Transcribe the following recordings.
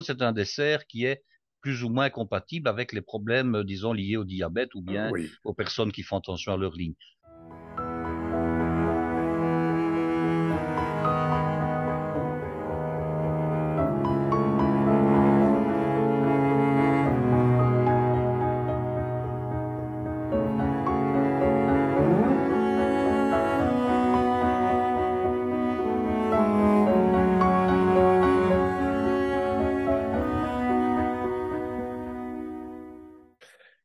c'est un dessert qui est plus ou moins compatible avec les problèmes, disons, liés au diabète ou bien Oui. aux personnes qui font attention à leur ligne.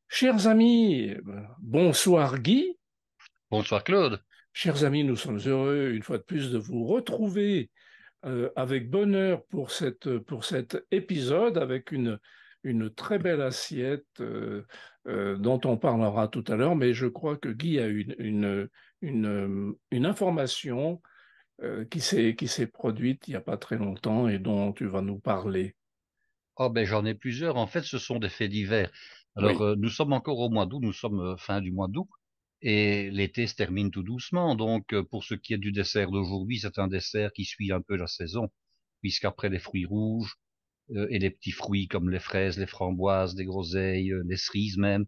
Chers amis, bonsoir Guy. Bonsoir Claude. Chers amis, nous sommes heureux une fois de plus de vous retrouver avec bonheur pour cet épisode avec une très belle assiette dont on parlera tout à l'heure, mais je crois que Guy a une information qui s'est produite il n'y a pas très longtemps et dont tu vas nous parler. Oh ben j'en ai plusieurs. En fait, ce sont des faits divers. Alors, Oui. nous sommes encore au mois d'août, nous sommes fin du mois d'août, et l'été se termine tout doucement. Donc, pour ce qui est du dessert d'aujourd'hui, c'est un dessert qui suit un peu la saison, puisqu'après les fruits rouges et les petits fruits comme les fraises, les framboises, les groseilles, les cerises même,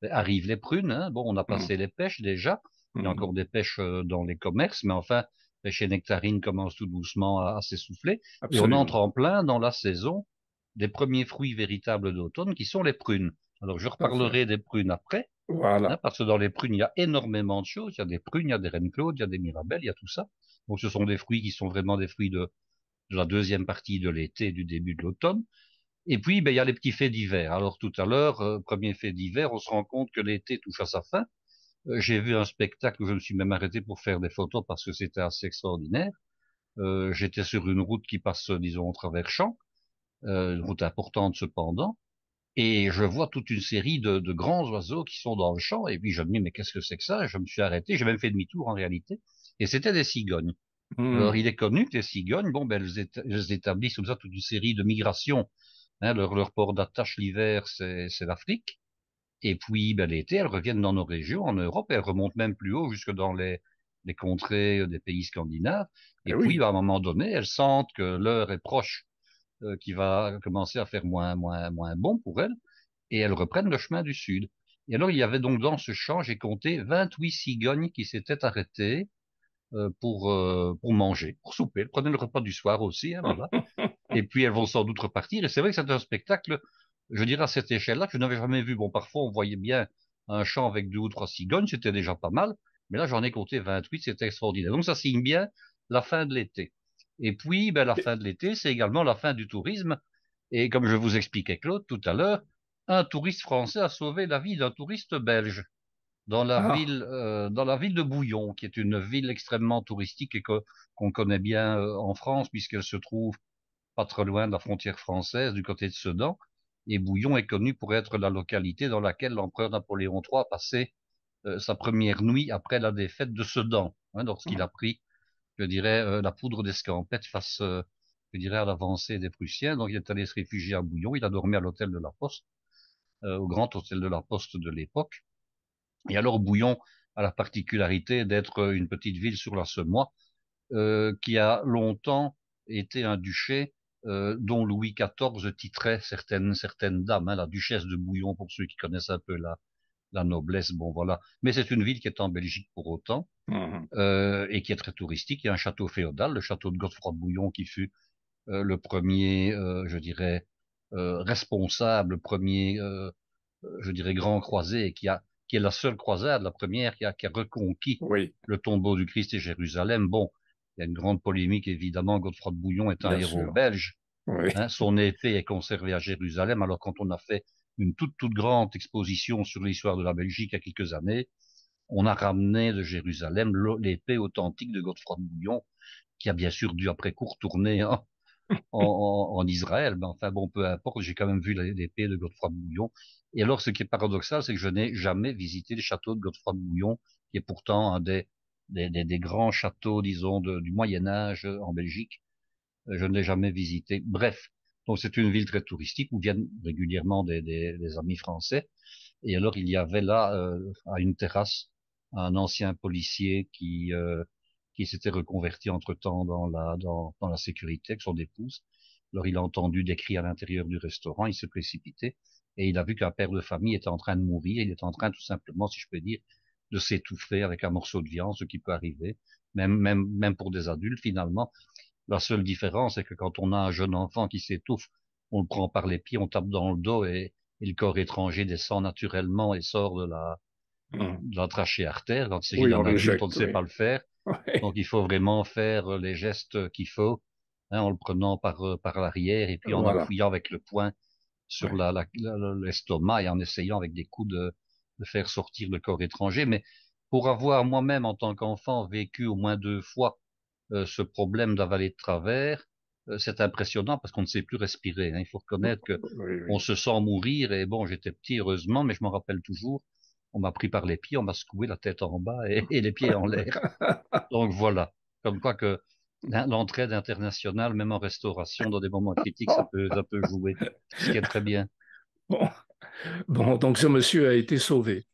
arrivent les prunes. Hein. Bon, on a Mhm. passé les pêches déjà. Il y a Mhm. encore des pêches dans les commerces, mais enfin, pêche et nectarines commencent tout doucement à s'essouffler. Et on entre Absolument. en plein dans la saison des premiers fruits véritables d'automne, qui sont les prunes. Alors, je Parfait. reparlerai des prunes après, hein, Voilà. parce que dans les prunes, il y a énormément de choses. Il y a des prunes, il y a des reines claudes, il y a des mirabelles, il y a tout ça. Donc, ce sont des fruits qui sont vraiment des fruits de la deuxième partie de l'été, du début de l'automne. Et puis, ben, il y a les petits faits divers. Alors, tout à l'heure, premier fait divers, on se rend compte que l'été touche à sa fin. J'ai vu un spectacle où je me suis même arrêté pour faire des photos parce que c'était assez extraordinaire. J'étais sur une route qui passe, disons, au travers champs, une route importante cependant. Et je vois toute une série de grands oiseaux qui sont dans le champ. Et puis je me dis, mais qu'est-ce que c'est que ça? Et je me suis arrêté. J'ai même fait demi-tour en réalité. Et c'était des cigognes. Alors il Mhm. est connu que les cigognes, bon, ben, elles établissent comme ça toute une série de migrations. Hein, leur port d'attache l'hiver, c'est l'Afrique. Et puis ben, l'été, elles reviennent dans nos régions, en Europe, et elles remontent même plus haut, jusque dans les contrées des pays scandinaves. Et Eh puis, oui. ben, à un moment donné, elles sentent que l'heure est proche, qui va commencer à faire moins bon pour elles et elles reprennent le chemin du sud. Et alors, il y avait donc dans ce champ, j'ai compté 28 cigognes qui s'étaient arrêtées pour manger, pour souper. Elles prenaient le repas du soir aussi, hein, voilà. Et puis, elles vont sans doute repartir. Et c'est vrai que c'est un spectacle, je dirais, à cette échelle-là, que je n'avais jamais vu. Bon, parfois, on voyait bien un champ avec deux ou trois cigognes, c'était déjà pas mal. Mais là, j'en ai compté 28, c'était extraordinaire. Donc, ça signe bien la fin de l'été. Et puis, ben, la Et- fin de l'été, c'est également la fin du tourisme. Et comme je vous expliquais, Claude, tout à l'heure, un touriste français a sauvé la vie d'un touriste belge Ah, dans la ville de Bouillon, qui est une ville extrêmement touristique et qu'on connaît bien en France, puisqu'elle se trouve pas très loin de la frontière française, du côté de Sedan. Et Bouillon est connu pour être la localité dans laquelle l'empereur Napoléon III a passé sa première nuit après la défaite de Sedan, hein, lorsqu'il a pris, je dirais, la poudre d'escampette face, je dirais, à l'avancée des Prussiens. Donc, il est allé se réfugier à Bouillon. Il a dormi à l'hôtel de la Poste, au grand hôtel de la Poste de l'époque. Et alors, Bouillon a la particularité d'être une petite ville sur la Semois, qui a longtemps été un duché dont Louis XIV titrait certaines dames, hein, la duchesse de Bouillon, pour ceux qui connaissent un peu la noblesse, bon voilà. Mais c'est une ville qui est en Belgique pour autant, mhm. et qui est très touristique. Il y a un château féodal, le château de Godefroy de Bouillon, qui fut le premier, je dirais, responsable, le premier, je dirais, grand croisé, et qui est la seule croisade, la première qui a reconquis Oui, le tombeau du Christ et Jérusalem. Bon, il y a une grande polémique, évidemment. Godefroy de Bouillon est un bien héros sûr. belge. Oui. Hein, son épée est conservée à Jérusalem. Alors, quand on a fait une toute grande exposition sur l'histoire de la Belgique il y a quelques années, on a ramené de Jérusalem l'épée authentique de Godefroy de Bouillon, qui a bien sûr dû après coup retourner en Israël. Mais enfin bon, peu importe, j'ai quand même vu l'épée de Godefroy de Bouillon. Et alors, ce qui est paradoxal, c'est que je n'ai jamais visité le château de Godefroy de Bouillon, qui est pourtant un des grands châteaux, disons, du Moyen Âge en Belgique. Je ne l'ai jamais visité. Bref, donc c'est une ville très touristique où viennent régulièrement des amis français. Et alors, il y avait là, à une terrasse, un ancien policier qui s'était reconverti entre-temps dans la sécurité avec son épouse. Alors il a entendu des cris à l'intérieur du restaurant, il s'est précipité et il a vu qu'un père de famille était en train de mourir. Il était en train tout simplement, si je peux dire, de s'étouffer avec un morceau de viande, ce qui peut arriver, même pour des adultes finalement. La seule différence, c'est que quand on a un jeune enfant qui s'étouffe, on le prend par les pieds, on tape dans le dos et le corps étranger descend naturellement et sort Mhm. de la trachée artère. Quand il s'agit Oui, on d'un adulte, on ne l'éjecte, sait oui. pas le faire. Ouais, Donc il faut vraiment faire les gestes qu'il faut, hein, en le prenant par l'arrière et puis en voilà. appuyant avec le poing sur Ouais. l'estomac et en essayant avec des coups de faire sortir le corps étranger. Mais pour avoir moi-même en tant qu'enfant vécu au moins 2 fois ce problème d'avaler de travers, c'est impressionnant parce qu'on ne sait plus respirer, hein. Il faut reconnaître que Oui, on oui. se sent mourir et bon, j'étais petit heureusement, mais je m'en rappelle toujours. On m'a pris par les pieds, on m'a secoué la tête en bas et les pieds en l'air. Donc voilà, comme quoi que l'entraide internationale, même en restauration, dans des moments critiques, ça peut jouer, ce qui est très bien. Bon. Bon, donc ce monsieur a été sauvé.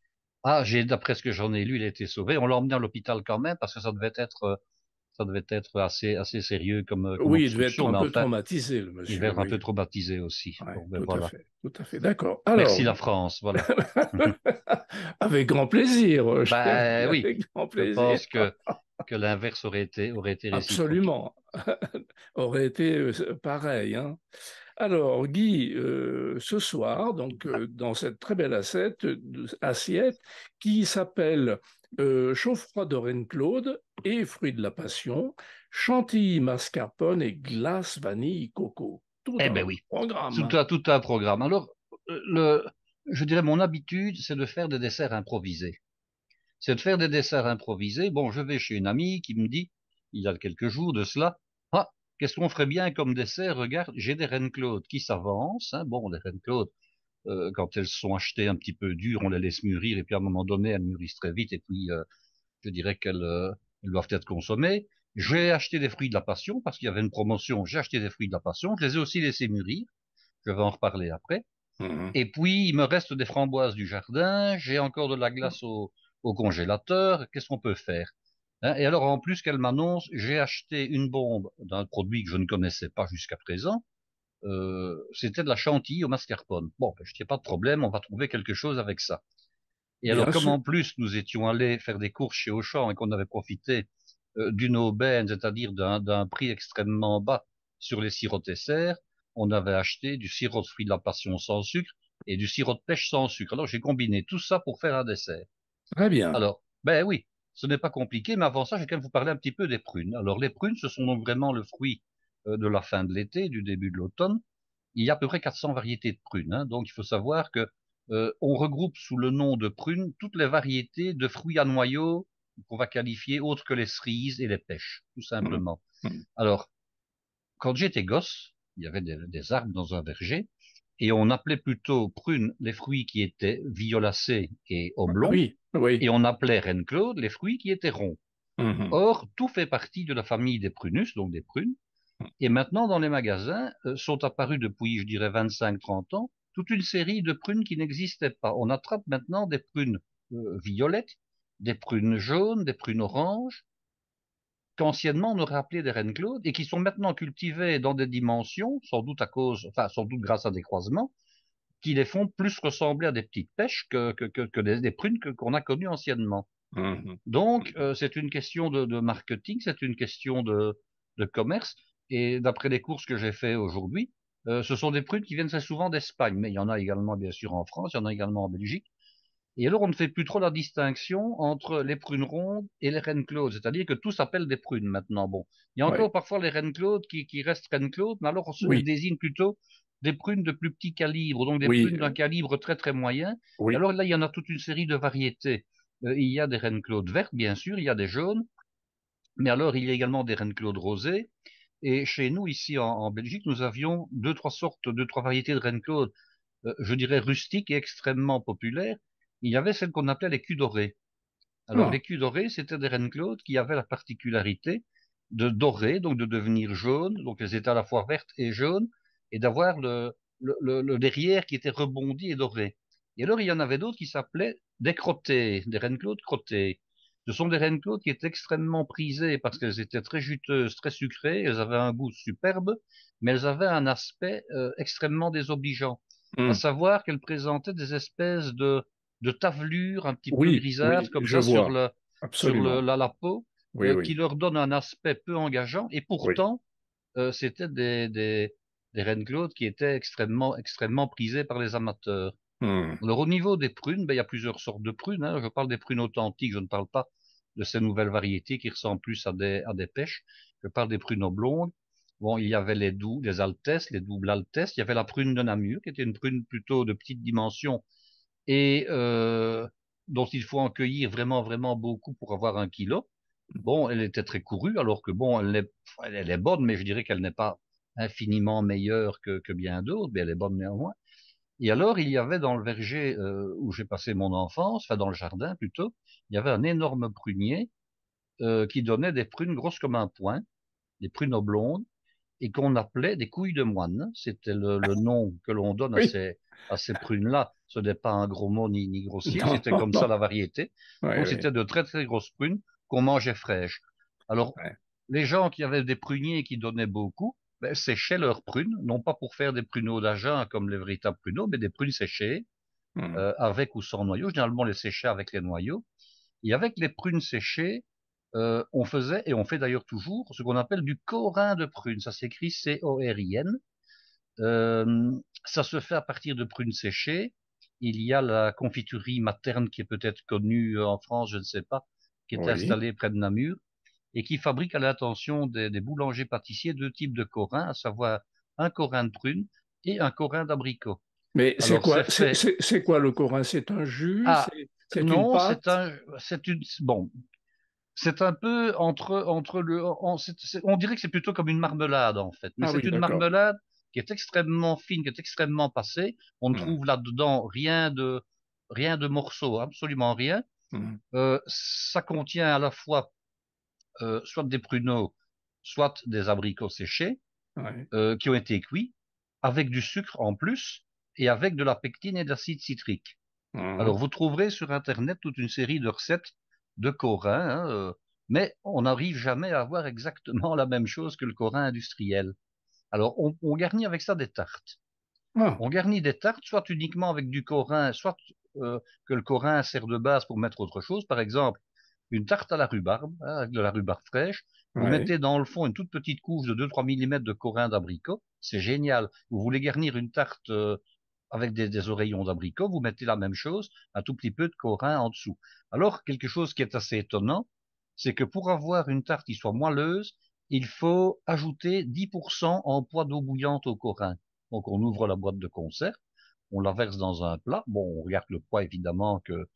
Ah, d'après ce que j'en ai lu, il a été sauvé. On l'a emmené à l'hôpital quand même parce que ça devait être assez sérieux comme Oui, il devait être obstruction. un Mais peu enfin, traumatisé, le il va monsieur, être un oui. peu traumatisé aussi. Ouais, Bon, ben tout à voilà. fait, tout à fait. D'accord. Merci Alors, la France, voilà. avec grand plaisir, cher ami, Ben oui, avec grand je plaisir. pense que l'inverse aurait été réciproque. Absolument. Aurait été pareil, hein. Alors, Guy, ce soir, donc dans cette très belle assiette qui s'appelle chaud-froid de Reine-Claude et fruits de la passion, chantilly mascarpone et glace vanille coco. Tout Eh ben un oui, programme. tout un programme. Alors, je dirais mon habitude, c'est de faire des desserts improvisés. C'est de faire des desserts improvisés. Bon, je vais chez une amie qui me dit, il y a quelques jours de cela, ah, qu'est-ce qu'on ferait bien comme dessert? Regarde, j'ai des reines Claude qui s'avancent, hein. Bon, les reines Claude, quand elles sont achetées un petit peu dures, on les laisse mûrir et puis à un moment donné, elles mûrissent très vite et puis je dirais elles doivent être consommées. J'ai acheté des fruits de la passion parce qu'il y avait une promotion. J'ai acheté des fruits de la passion. Je les ai aussi laissés mûrir. Je vais en reparler après. Mhm. Et puis, il me reste des framboises du jardin. J'ai encore de la glace au congélateur. Qu'est-ce qu'on peut faire? Hein, et alors, en plus qu'elle m'annonce, j'ai acheté une bombe d'un produit que je ne connaissais pas jusqu'à présent. C'était de la chantilly au mascarpone. Bon, ben, je dis pas de problème, on va trouver quelque chose avec ça. Et alors, Bien comme sûr. en plus nous étions allés faire des courses chez Auchan et qu'on avait profité d'une aubaine, c'est-à-dire d'un prix extrêmement bas sur les sirops dessert, on avait acheté du sirop de fruits de la passion sans sucre et du sirop de pêche sans sucre. Alors j'ai combiné tout ça pour faire un dessert. Très bien. Alors, ben oui, ce n'est pas compliqué, mais avant ça, j'ai quand même vous parler un petit peu des prunes. Alors les prunes, ce sont donc vraiment le fruit de la fin de l'été, du début de l'automne. Il y a à peu près 400 variétés de prunes, hein. Donc il faut savoir que on regroupe sous le nom de prunes toutes les variétés de fruits à noyaux qu'on va qualifier autres que les cerises et les pêches, tout Mhm. simplement. Mhm. Alors, quand j'étais gosse, il y avait des arbres dans un verger et on appelait plutôt prunes les fruits qui étaient violacés et oblongs Oui, oui. et on appelait reine Claude les fruits qui étaient ronds. Mhm. Or, tout fait partie de la famille des prunus, donc des prunes. Et maintenant, dans les magasins, sont apparus depuis, je dirais, 25-30 ans, toute une série de prunes qui n'existaient pas. On attrape maintenant des prunes violettes, des prunes jaunes, des prunes oranges, qu'anciennement on aurait appelées des reines Claude, et qui sont maintenant cultivées dans des dimensions, sans doute à cause, enfin, sans doute grâce à des croisements, qui les font plus ressembler à des petites pêches que des prunes qu'on a connues anciennement. Mhm. Donc, c'est une question de marketing, c'est une question de commerce. Et d'après les courses que j'ai fait aujourd'hui, ce sont des prunes qui viennent très souvent d'Espagne, mais il y en a également bien sûr en France, il y en a également en Belgique. Et alors, on ne fait plus trop la distinction entre les prunes rondes et les reines Claude, c'est-à-dire que tout s'appelle des prunes maintenant. Bon, il y a Oui, encore parfois les reines Claude qui restent reines Claude, mais alors elles oui, désignent plutôt des prunes de plus petit calibre, donc des oui, prunes d'un calibre très très moyen. Et oui. alors là, il y en a toute une série de variétés. Il y a des reines Claude vertes, bien sûr, il y a des jaunes, mais alors il y a également des reines Claude rosées. Et chez nous, ici en Belgique, nous avions deux, trois variétés de reines Claude, je dirais rustiques et extrêmement populaires. Il y avait celles qu'on appelait les culs dorés. Alors, Ah, les culs dorés, c'était des reines Claude qui avaient la particularité de dorer, donc de devenir jaunes, donc elles étaient à la fois vertes et jaunes, et d'avoir le derrière qui était rebondi et doré. Et alors, il y en avait d'autres qui s'appelaient des crottées, des reines Claude crottées. Ce sont des Reine Claude qui étaient extrêmement prisées parce qu'elles étaient très juteuses, très sucrées, elles avaient un goût superbe, mais elles avaient un aspect extrêmement désobligeant. À Hmm. savoir qu'elles présentaient des espèces de tavelures un petit peu Oui, grisâtres oui, comme je ça vois. sur Absolument. la peau, Oui, qui oui, leur donnent un aspect peu engageant. Et oui. pourtant, c'était des Reine Claude qui étaient extrêmement prisées par les amateurs. Hmm. Alors, au niveau des prunes, ben, il y a plusieurs sortes de prunes, hein. Je parle des prunes authentiques, je ne parle pas de ces nouvelles variétés qui ressemblent plus à des pêches. Je parle des prunes oblongues. Bon, il y avait les Altesses, les doubles Altesses. Il y avait la prune de Namur, qui était une prune plutôt de petite dimension et dont il faut en cueillir vraiment beaucoup pour avoir 1 kilo. Bon, elle était très courue, alors que bon, elle est bonne, mais je dirais qu'elle n'est pas infiniment meilleure que bien d'autres, mais elle est bonne néanmoins. Et alors, il y avait dans le verger où j'ai passé mon enfance, enfin dans le jardin plutôt, il y avait un énorme prunier qui donnait des prunes grosses comme un poing, des prunes oblongues, et qu'on appelait des couilles de moine. C'était le nom que l'on donne Oui. à ces prunes-là. Ce n'est pas un gros mot ni grossier, Non, c'était non, comme ça non. la variété. Oui, Donc oui. c'était de très grosses prunes qu'on mangeait fraîches. Alors, Ouais. les gens qui avaient des pruniers qui donnaient beaucoup, ben, séchaient leurs prunes, non pas pour faire des pruneaux d'Agen comme les véritables pruneaux, mais des prunes séchées Hmm. avec ou sans noyau. Généralement, on les séchait avec les noyaux. Et avec les prunes séchées, on faisait, et on fait d'ailleurs toujours, ce qu'on appelle du corin de prunes. Ça s'écrit C-O-R-I-N. Ça se fait à partir de prunes séchées. Il y a la confiturerie materne qui est peut-être connue en France, je ne sais pas, qui est Oui. installée près de Namur et qui fabrique à l'intention des boulangers pâtissiers 2 types de corins, à savoir un corin de prunes et un corin d'abricot. Mais c'est Alors quoi, c'est fait. c'est quoi le Corin? C'est un jus? Ah C'est une non, pâte? c'est une, bon, c'est un peu entre on dirait que c'est plutôt comme une marmelade en fait, mais Ah c'est oui, une d'accord. marmelade qui est extrêmement fine, qui est extrêmement passée. On ne Hmm. trouve là-dedans rien de morceaux, absolument rien. Hmm. Ça contient à la fois soit des pruneaux, soit des abricots séchés Ouais. qui ont été cuits, avec du sucre en plus et avec de la pectine et d'acide citrique. Hmm. Alors, vous trouverez sur Internet toute une série de recettes de Corin, hein, mais on n'arrive jamais à avoir exactement la même chose que le Corin industriel. Alors, on garnit avec ça des tartes. Ah, On garnit des tartes, soit uniquement avec du Corin, soit que le Corin sert de base pour mettre autre chose. Par exemple, une tarte à la rhubarbe, hein, avec de la rhubarbe fraîche. Vous ouais. mettez dans le fond une toute petite couche de 2-3 millimètres de Corin d'abricot. C'est génial. Vous voulez garnir une tarte avec des oreillons d'abricot, vous mettez la même chose, un tout petit peu de Corin en dessous. Alors, quelque chose qui est assez étonnant, c'est que pour avoir une tarte qui soit moelleuse, il faut ajouter 10% en poids d'eau bouillante au Corin. Donc, on ouvre la boîte de conserve, on la verse dans un plat. Bon, on regarde le poids évidemment que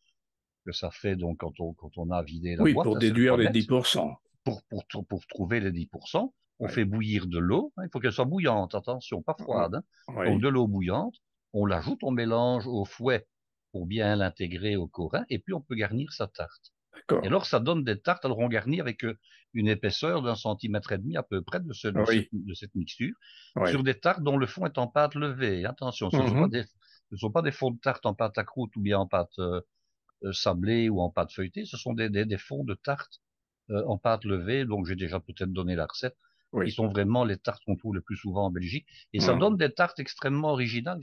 ça fait donc quand on a vidé la Oui, boîte, pour hein, c'est le déduire poids les net. 10%. Pour trouver les 10%, on fait Oui. bouillir de l'eau. Hein, il faut qu'elle soit bouillante, attention, pas Ah, froide. Hein. Donc oui, de l'eau bouillante, on l'ajoute, on mélange au fouet pour bien l'intégrer au corin, et puis on peut garnir sa tarte. Et d'accord. alors ça donne des tartes. Alors on garnit avec une épaisseur d'1,5 cm à peu près Oui, de cette mixture, sur oui. des tartes dont le fond est en pâte levée. Attention, Mhm. ce ne sont pas des fonds de tarte en pâte à croûte ou bien en pâte sablée ou en pâte feuilletée. Ce sont des fonds de tarte en pâte levée, donc j'ai déjà peut-être donné la recette, qui Oui. sont vraiment les tartes qu'on trouve le plus souvent en Belgique. Et ça donne Mhm. des tartes extrêmement originales,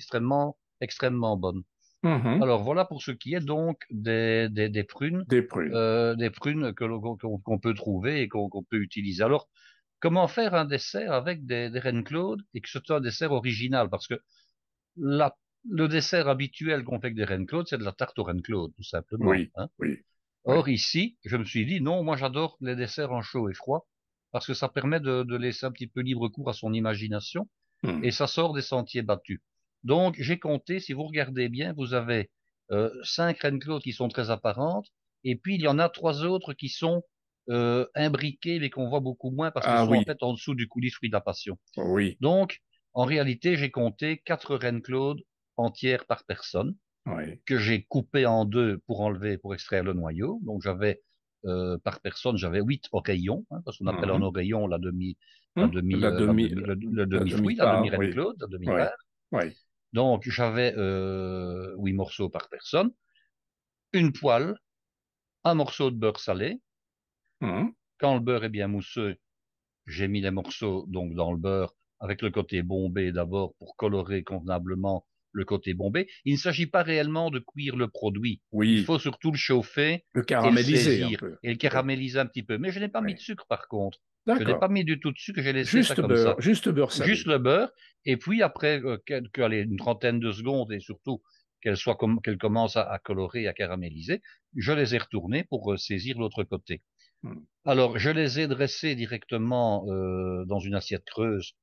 extrêmement bonnes. Mhm. Alors voilà pour ce qui est donc Des prunes. des prunes qu'on peut trouver et qu'on peut utiliser. Alors, comment faire un dessert avec des Reine Claude et que ce soit un dessert original? Parce que la, le dessert habituel qu'on fait avec des Reine Claude, c'est de la tarte aux Reine Claude, tout simplement. Oui, Hein. oui, oui. Or, ici, je me suis dit, non, moi j'adore les desserts en chaud et froid, parce que ça permet de laisser un petit peu libre cours à son imagination, et Mhm. ça sort des sentiers battus. Donc, j'ai compté, si vous regardez bien, vous avez 5 Reine-Claude qui sont très apparentes, et puis il y en a 3 autres qui sont imbriquées, mais qu'on voit beaucoup moins, parce qu'elles Ah sont en oui, fait en dessous du coulis fruit de la passion. oui, Donc, en réalité, j'ai compté 4 Reine-Claude entières par personne oui. que j'ai coupé en deux pour enlever, pour extraire le noyau. Donc j'avais par personne, j'avais 8 oreillons, hein, parce qu'on appelle un Mhm. oreillon le La demi-fruit, la demi-part, demi-reine oui, Claude, la oui, demi-part. oui. Donc j'avais 8 morceaux par personne, une poêle, un morceau de beurre salé. Mhm. Quand le beurre est bien mousseux, j'ai mis les morceaux donc dans le beurre avec le côté bombé d'abord pour colorer convenablement le côté bombé. Il ne s'agit pas réellement de cuire le produit. Il Oui, faut surtout le chauffer le et le caraméliser un saisir peu. et le Oui, caraméliser un petit peu. Mais je n'ai pas mis de oui. sucre par contre. Je n'ai D'accord. pas mis du tout de sucre, j'ai laissé ça comme ça. Juste beurre Juste salé. le beurre. Et puis après allez, une trentaine de secondes et surtout qu'elle commence à colorer, à caraméliser, je les ai retournés pour saisir l'autre côté. Mhm. Alors, je les ai dressés directement dans une assiette creuse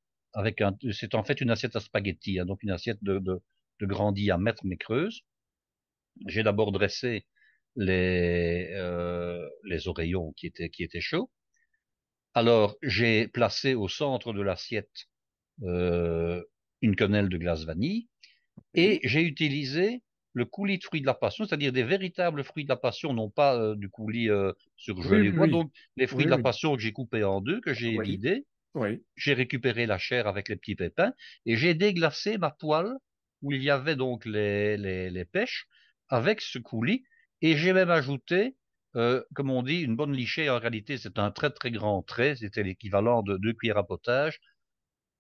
c'est en fait une assiette à spaghetti, hein, donc une assiette de grand diamètre mais creuse. J'ai d'abord dressé les oreillons qui étaient chauds. Alors, j'ai placé au centre de l'assiette euh, une quenelle de glace vanille et Oui, j'ai utilisé le coulis de fruits de la passion, c'est-à-dire des véritables fruits de la passion, non pas du coulis oui, surgelé ou quoi. oui, Donc, les fruits oui, de la oui, passion que j'ai coupés en deux, que j'ai oui, vidés, oui. j'ai récupéré la chair avec les petits pépins et j'ai déglacé ma poêle où il y avait donc les pêches avec ce coulis et j'ai même ajouté, comme on dit, une bonne lichée. En réalité, c'est un très très grand trait, c'était l'équivalent de 2 cuillères à potage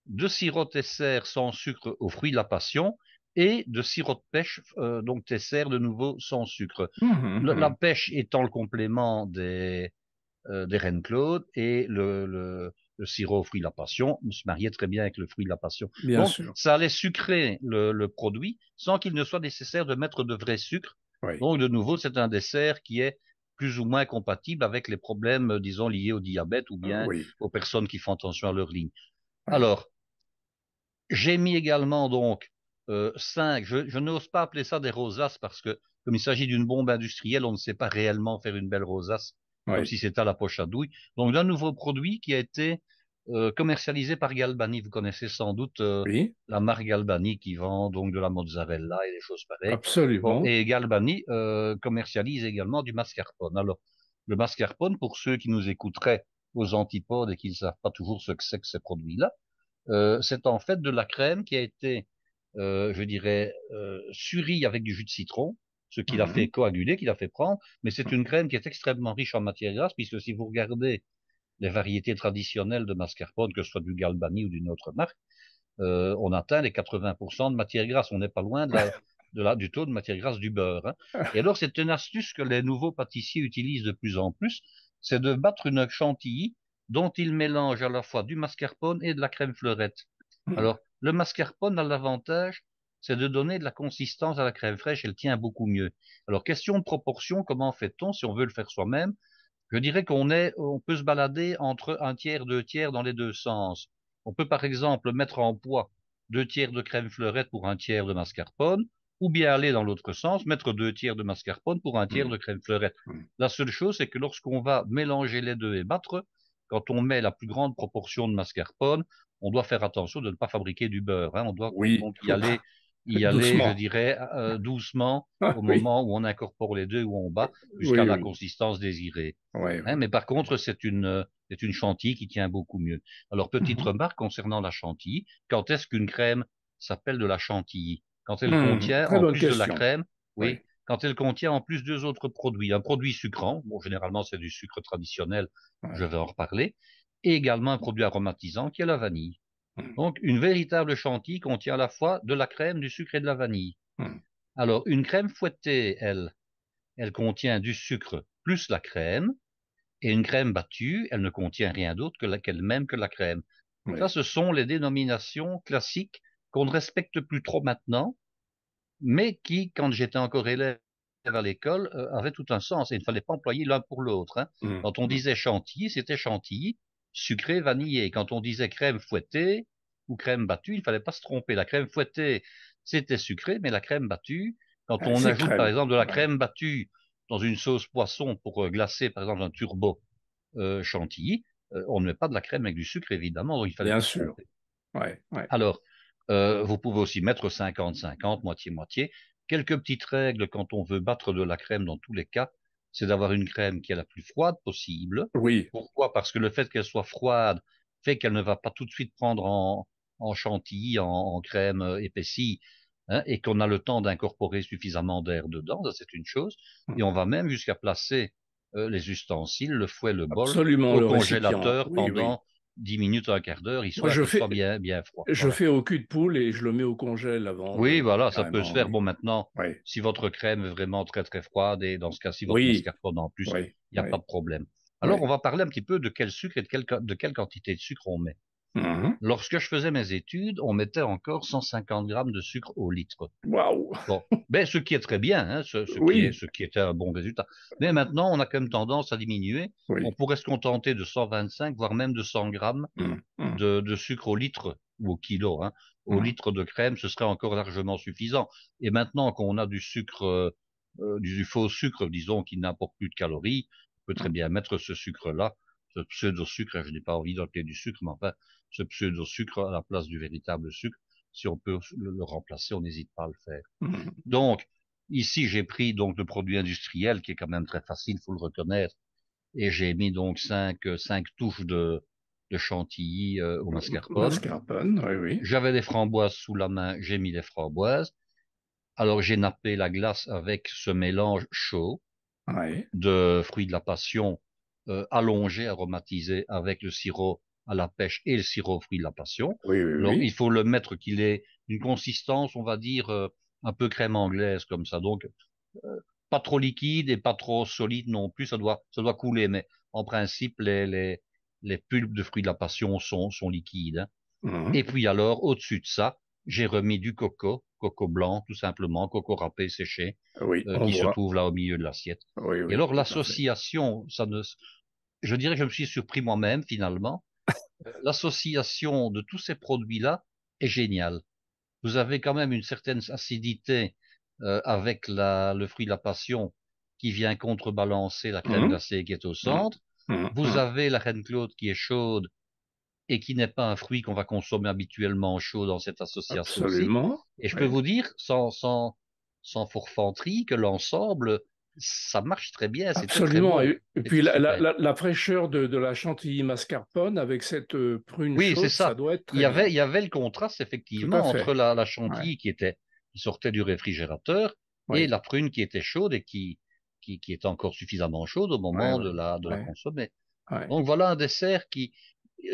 de sirop Tesser sans sucre aux fruits de la passion et de sirop de pêche, donc Tesser de nouveau sans sucre. Mhm, La mhm. pêche étant le complément des Reines Claude et le sirop aux fruits de la passion se mariait très bien avec le fruit de la passion. Bien Donc, sûr. ça allait sucrer le produit sans qu'il ne soit nécessaire de mettre de vrai sucre. Oui, Donc, de nouveau, c'est un dessert qui est plus ou moins compatible avec les problèmes, disons, liés au diabète ou bien oui, aux personnes qui font attention à leur ligne. oui, Alors, j'ai mis également donc 5, je n'ose pas appeler ça des rosaces parce que comme il s'agit d'une bombe industrielle, on ne sait pas réellement faire une belle rosace comme oui, si c'était à la poche à douille. Donc d'un nouveau produit qui a été commercialisé par Galbani. Vous connaissez sans doute oui, la marque Galbani qui vend donc de la mozzarella et des choses pareilles. Bon, absolument. et Galbani commercialise également du mascarpone. Alors, le mascarpone, pour ceux qui nous écouteraient aux antipodes et qui ne savent pas toujours ce que c'est que ces produits-là, c'est en fait de la crème qui a été, je dirais, surie avec du jus de citron, ce qui l'a fait Mhm. coaguler, qui l'a fait prendre, mais c'est une crème qui est extrêmement riche en matière grasse, puisque si vous regardez les variétés traditionnelles de mascarpone, que ce soit du Galbani ou d'une autre marque, on atteint les 80% de matière grasse. On n'est pas loin du taux de matière grasse du beurre, hein. Et alors, c'est une astuce que les nouveaux pâtissiers utilisent de plus en plus, c'est de battre une chantilly dont ils mélangent à la fois du mascarpone et de la crème fleurette. Mhm. Alors, le mascarpone a l'avantage, c'est de donner de la consistance à la crème fraîche, elle tient beaucoup mieux. Alors, question de proportion, comment fait-on si on veut le faire soi-même? Je dirais on peut se balader entre un tiers, 2 tiers dans les deux sens. On peut par exemple mettre en poids 2 tiers de crème fleurette pour un tiers de mascarpone, ou bien aller dans l'autre sens, mettre 2 tiers de mascarpone pour un tiers Mhm. de crème fleurette. Mhm. La seule chose, c'est que lorsqu'on va mélanger les deux et battre, quand on met la plus grande proportion de mascarpone, on doit faire attention de ne pas fabriquer du beurre, hein. On doit Oui, donc faut pas. y aller, je Doucement. dirais, doucement Ah, au oui, moment où on incorpore les deux, où on bat, jusqu'à oui, la oui. consistance désirée. Ouais, Hein, ouais. mais par contre, c'est une chantilly qui tient beaucoup mieux. Alors, petite Mhm. remarque concernant la chantilly. Quand est-ce qu'une crème s'appelle de la chantilly? Quand elle Mhm. contient, Très en bonne plus de la question. crème, Oui. oui, quand elle contient en plus deux autres produits. Un produit sucrant, bon, généralement, c'est du sucre traditionnel, je Ouais. vais en reparler, et également un produit aromatisant qui est la vanille. Mhm. Donc, une véritable chantilly contient à la fois de la crème, du sucre et de la vanille. Mhm. Alors, une crème fouettée, elle contient du sucre plus la crème, et une crème battue, elle ne contient rien d'autre qu'elle-même que la crème. Ça, Oui. ce sont les dénominations classiques qu'on ne respecte plus trop maintenant, mais qui, quand j'étais encore élève à l'école, avaient tout un sens et il ne fallait pas employer l'un pour l'autre, hein. Mhm. Quand on Mhm. disait chantilly, c'était chantilly, sucré, vanillé. Quand on disait crème fouettée ou crème battue, il ne fallait pas se tromper. La crème fouettée, c'était sucré, mais la crème battue, quand Ah, on c'est ajoute par crème. exemple de la Ouais. crème battue dans une sauce poisson pour glacer par exemple un turbo, chantilly, on ne met pas de la crème avec du sucre, évidemment, donc il fallait Bien pas se sûr. tromper. Ouais, ouais. Alors, vous pouvez aussi mettre 50-50, moitié-moitié. Quelques petites règles quand on veut battre de la crème dans tous les cas, c'est d'avoir une crème qui est la plus froide possible. Oui. Pourquoi? Parce que le fait qu'elle soit froide fait qu'elle ne va pas tout de suite prendre en chantilly, en crème épaissie, hein, et qu'on a le temps d'incorporer suffisamment d'air dedans, ça c'est une chose. Et on va même jusqu'à placer les ustensiles, le fouet, le bol, Absolument, au le récipient. congélateur Oui, oui. pendant 10 minutes, un quart d'heure, Moi, histoire qu'il soit bien, bien froid. je Voilà. fais au cul de poule et je le mets au congèle avant Oui, de, voilà, ça peut se carrément, faire. oui. Bon, maintenant, Oui, si votre crème est vraiment très très froide et dans ce cas-ci votre oui, mascarpone en plus, oui, il n'y a pas oui, de problème. Alors, on oui. va parler un petit peu de quel sucre et de quelle quantité de sucre on met. Mhm. Lorsque je faisais mes études, on mettait encore 150 grammes de sucre au litre. Waouh! Bon, ben, ce qui est très bien, hein, Oui, ce qui était un bon résultat. Mais maintenant, on a quand même tendance à diminuer. On oui. pourrait se contenter de 125, voire même de 100 grammes Mhm, mhm, de sucre au litre ou au kilo, hein. Au mhm, litre de crème, ce serait encore largement suffisant. Et maintenant qu'on a du sucre, du faux sucre, disons, qui n'apporte plus de calories, on peut très mhm. bien mettre ce sucre-là, ce pseudo-sucre, je n'ai pas envie d'appeler du sucre, mais enfin, ce pseudo-sucre à la place du véritable sucre. Si on peut le remplacer, on n'hésite pas à le faire. Mhm. Donc, ici, j'ai pris donc le produit industriel qui est quand même très facile, faut le reconnaître, et j'ai mis donc cinq touches de chantilly au mascarpone. Mascarpone, oui, oui. J'avais des framboises sous la main, j'ai mis des framboises. Alors j'ai nappé la glace avec ce mélange chaud Oui, de fruits de la passion allongé, aromatisé avec le sirop à la pêche et le sirop aux fruits de la passion. oui, oui, Alors il oui. faut le mettre qu'il ait une consistance, on va dire, un peu crème anglaise comme ça. Donc pas trop liquide et pas trop solide non plus. Ça doit couler, mais en principe, les pulpes de fruits de la passion sont liquides, hein. Mhm. Et puis alors, au-dessus de ça, j'ai remis du coco blanc, tout simplement, coco râpé séché, Oui, on qui se voit. trouve là au milieu de l'assiette. Oui, Et oui, alors, tout à fait. l'association, je dirais que je me suis surpris moi-même, finalement. L'association de tous ces produits-là est géniale. Vous avez quand même une certaine acidité avec le fruit de la passion qui vient contrebalancer la crème Mhm, glacée qui est au mhm, centre. mhm, Vous mhm. avez la reine Claude qui est chaude et qui n'est pas un fruit qu'on va consommer habituellement chaud dans cette association-ci. Absolument. Et je peux Oui. vous dire, sans forfanterie, que l'ensemble, ça marche très bien, c'est très Absolument. bon, Et puis c'était super. la fraîcheur de la chantilly mascarpone avec cette prune Oui, c'est chaude, ça ça. doit être très bien. Il y avait le contraste, Tout à effectivement, entre fait. la Ouais. chantilly qui sortait du réfrigérateur et Oui. la prune qui était chaude et qui était encore suffisamment chaude au Ouais, moment ouais, de la ouais, consommer. ouais. Donc voilà un dessert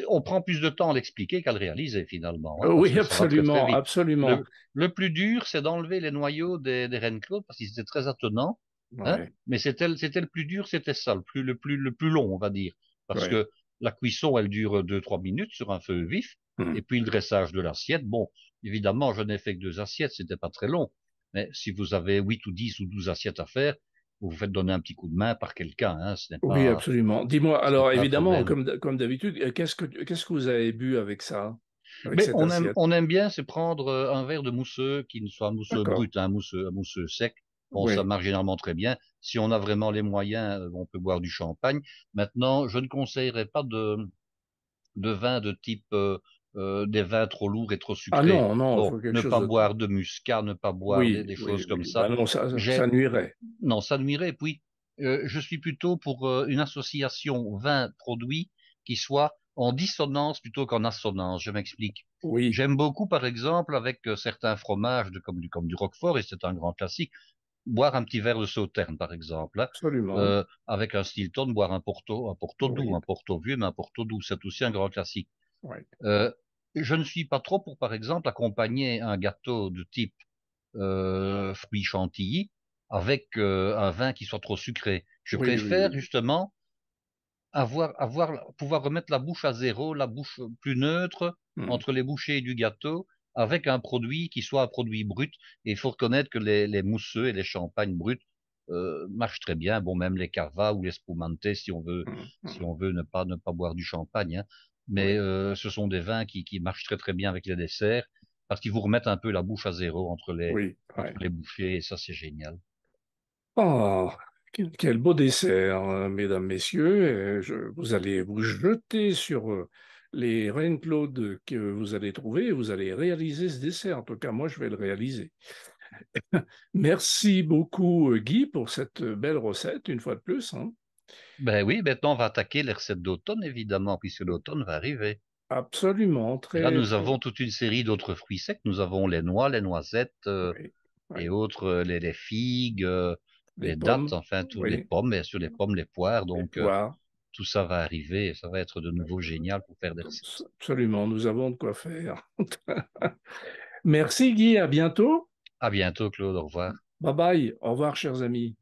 on prend plus de temps à l'expliquer qu'à le réaliser finalement, hein, parce Oui, que ça va très très absolument, vite. absolument. Le plus dur, c'est d'enlever les noyaux des reines Claude parce qu'ils étaient très attenants, hein, Ouais, mais c'était le plus dur, c'était ça, le plus long, on va dire, parce ouais. que la cuisson, elle dure 2, 3 minutes sur un feu vif, Hmm. et puis le dressage de l'assiette, bon, évidemment, je n'ai fait que 2 assiettes, c'était pas très long, mais si vous avez 8 ou 10 ou 12 assiettes à faire, vous vous faites donner un petit coup de main par quelqu'un, hein, Oui, absolument. Dis-moi, ce n'est alors pas un évidemment, problème. comme d'habitude, qu'est-ce que vous avez bu avec ça, avec Mais cette assiette? on aime bien, c'est prendre un verre de mousseux qui ne soit un mousseux D'accord. brut, hein, un mousseux sec. Bon, ça Oui, marche généralement très bien. Si on a vraiment les moyens, on peut boire du champagne. Maintenant, je ne conseillerais pas de vin de type des vins trop lourds et trop ah sucrés. non, non, il Bon, faut quelque ne chose pas de... boire de muscat, ne pas boire Oui, des oui, choses comme oui. Ben ça. non, J'ai, ça nuirait. non, ça nuirait. Puis, je suis plutôt pour une association vin-produit qui soit en dissonance plutôt qu'en assonance. Je m'explique. Oui, J'aime beaucoup, par exemple, avec certains fromages comme du Roquefort, et c'est un grand classique, boire un petit verre de Sauterne, par exemple, hein. absolument. Avec un Stilton, boire un Porto doux, Oui, un Porto vieux, mais un Porto doux, c'est aussi un grand classique. oui, Euh, je ne suis pas trop pour, par exemple, accompagner un gâteau de type fruits chantilly avec un vin qui soit trop sucré. Je oui, oui, préfère oui. justement pouvoir remettre la bouche à zéro, la bouche plus neutre Hmm. entre les bouchées du gâteau, avec un produit qui soit un produit brut. Et il faut reconnaître que les mousseux et les champagnes bruts marchent très bien. Bon, même les cava ou les spumante, Hmm, si hmm. on veut ne pas boire du champagne, hein. Mais Oui, ce sont des vins qui marchent très très bien avec les desserts parce qu'ils vous remettent un peu la bouche à zéro oui, entre oui. les bouchées et ça c'est génial. Oh, quel beau dessert, hein, mesdames, messieurs. Vous allez vous jeter sur les reines Claude que vous allez trouver et vous allez réaliser ce dessert. En tout cas, moi, je vais le réaliser. Merci beaucoup, Guy, pour cette belle recette, une fois de plus, hein. Ben oui, maintenant on va attaquer les recettes d'automne évidemment puisque l'automne va arriver. Absolument, Et là, très, nous très. avons toute une série d'autres fruits secs. Nous avons les noix, les noisettes Oui, et oui. autres, les figues. les les dates, pommes, enfin, tous les oui, pommes, bien sûr, les pommes, les poires. les Donc, poires. tout ça va arriver et ça va être de nouveau génial pour faire des recettes. Absolument, nous avons de quoi faire. Merci Guy, à bientôt. À bientôt, Claude. Au revoir. Bye bye, au revoir chers amis.